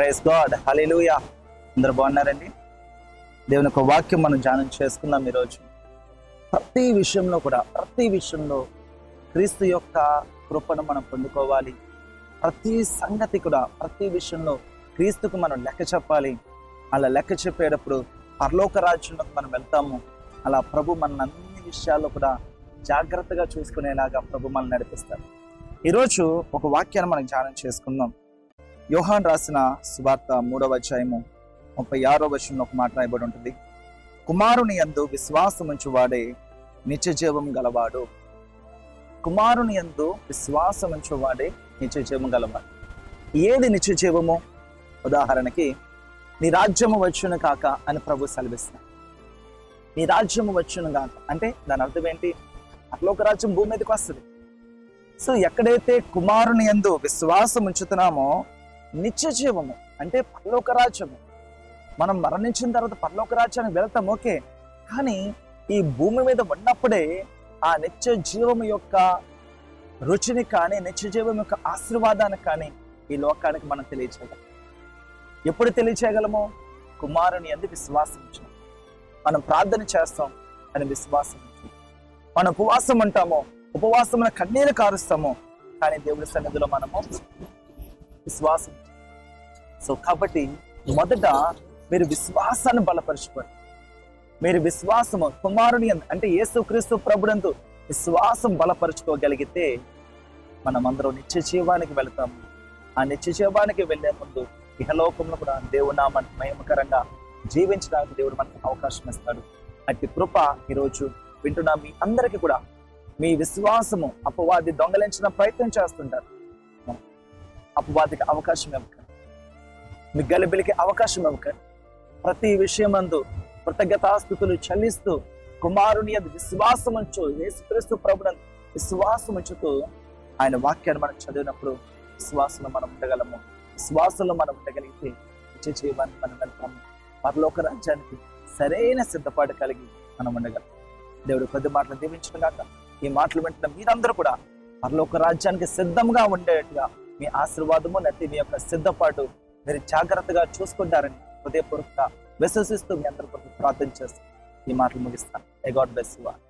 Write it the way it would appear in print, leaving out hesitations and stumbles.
Praise God, హల్లెలూయా. అందరూ బాగున్నారండి? దేవుని యొక్క వాక్యం మనం ధ్యానం చేసుకుందాం ఈరోజు. ప్రతి విషయంలో క్రీస్తు యొక్క కృపను మనం పొందుకోవాలి. ప్రతి సంగతి కూడా, ప్రతి విషయంలో క్రీస్తుకు మనం లెక్క చెప్పాలి. అలా లెక్క చెప్పేటప్పుడు పరలోక రాజ్యంలోకి మనం వెళ్తాము. అలా ప్రభు మన అన్ని విషయాల్లో కూడా జాగ్రత్తగా చూసుకునేలాగా ప్రభు మనల్ని నడిపిస్తారు. ఈరోజు ఒక వాక్యాన్ని మనం ధ్యానం చేసుకుందాం. యోహాన్ రాసిన సువార్త 3వ అధ్యాయము 36వ వచనంలో ఒక మాట రాయబడి ఉంటుంది. కుమారుని యందు విశ్వాసముంచువాడే నిత్య జీవం గలవాడు. కుమారుని యందు విశ్వాసముంచువాడే నిత్య జీవం గలవాడు. ఏది నిత్య జీవము? ఉదాహరణకి, నీ రాజ్యము వచ్చును కాక అని ప్రభు సెలవిస్తాడు. నీ రాజ్యము వచ్చును కాక అంటే దాని అర్థం ఏంటి? పరలోక రాజ్యం భూమి మీదకి వస్తుంది. సో ఎక్కడైతే కుమారుని యందు విశ్వాసం ఉంచుతున్నామో నిత్య జీవము అంటే పరలోక రాజ్యము. మనం మరణించిన తర్వాత పరలోక రాజ్యానికి వెళ్తాం, ఓకే. కానీ ఈ భూమి మీద ఉన్నప్పుడే ఆ నిత్య జీవము యొక్క రుచిని కానీ, నిత్య జీవం యొక్క ఆశీర్వాదాన్ని కానీ ఈ లోకానికి మనం తెలియచేయగలం. ఎప్పుడు తెలియచేయగలము? కుమారుని యందు విశ్వాసం ఉంచు. మనం ప్రార్థన చేస్తాం అని విశ్వాసం ఉంచు. మనం ఉపవాసం ఉంటామో, ఉపవాసమున కన్నీరు కారుస్తాము, కానీ దేవుడి సన్నిధిలో మనము విశ్వాసం. సో కాబట్టి మొదట మీరు విశ్వాసాన్ని బలపరచుకోండి. మీరు విశ్వాసము కుమారుని అంటే యేసుక్రీస్తు ప్రభునందు విశ్వాసం బలపరుచుకోగలిగితే మనమందరం నిత్య జీవానికి వెళతాము. ఆ నిత్య జీవానికి వెళ్లే ముందు ఇహలోకంలో కూడా దేవుడి నామాన్ని మహిమకరంగా జీవించడానికి దేవుడు మనకు అవకాశం ఇస్తాడు. అట్టి కృప ఈరోజు వింటున్నా మీ అందరికీ కూడా. మీ విశ్వాసము అపవాది దొంగలించిన ప్రయత్నం చేస్తుంటారు. అపవాదికి అవకాశం ఇవ్వకండి, మీ గలిబిలికి అవకాశం ఇవ్వకండి. ప్రతి విషయమందు కృతజ్ఞతాస్తుతులు చెల్లిస్తూ కుమారుని యందు విశ్వాసం ఉంచు. యేసుక్రీస్తు ప్రభునందు విశ్వాసం ఉంచుతూ ఆయన వాక్యాన్ని మనం చదివినప్పుడు విశ్వాసంలో మనం ఉండగలము. విశ్వాసంలో మనం ఉండగలిగితే నిత్య జీవాన్ని మనం వెళ్తాము. పరలోక రాజ్యానికి సరైన సిద్ధపాటు కలిగి మనం ఉండగలం. దేవుడు కొద్ది మాటలు దీవించిన గాక. ఈ మాటలు వింటున్న మీరందరూ కూడా పరలోక రాజ్యానికి సిద్ధంగా ఉండేట్టుగా మీ ఆశీర్వాదము నటి మీ యొక్క సిద్ధపాటు మీరు జాగ్రత్తగా చూసుకుంటారని హృదయపూర్వకంగా విశ్వసిస్తూ మీ అందరి కొరకు ప్రార్థన చేస్తూ ఈ మాటలు ముగిస్తాను. May God bless you all.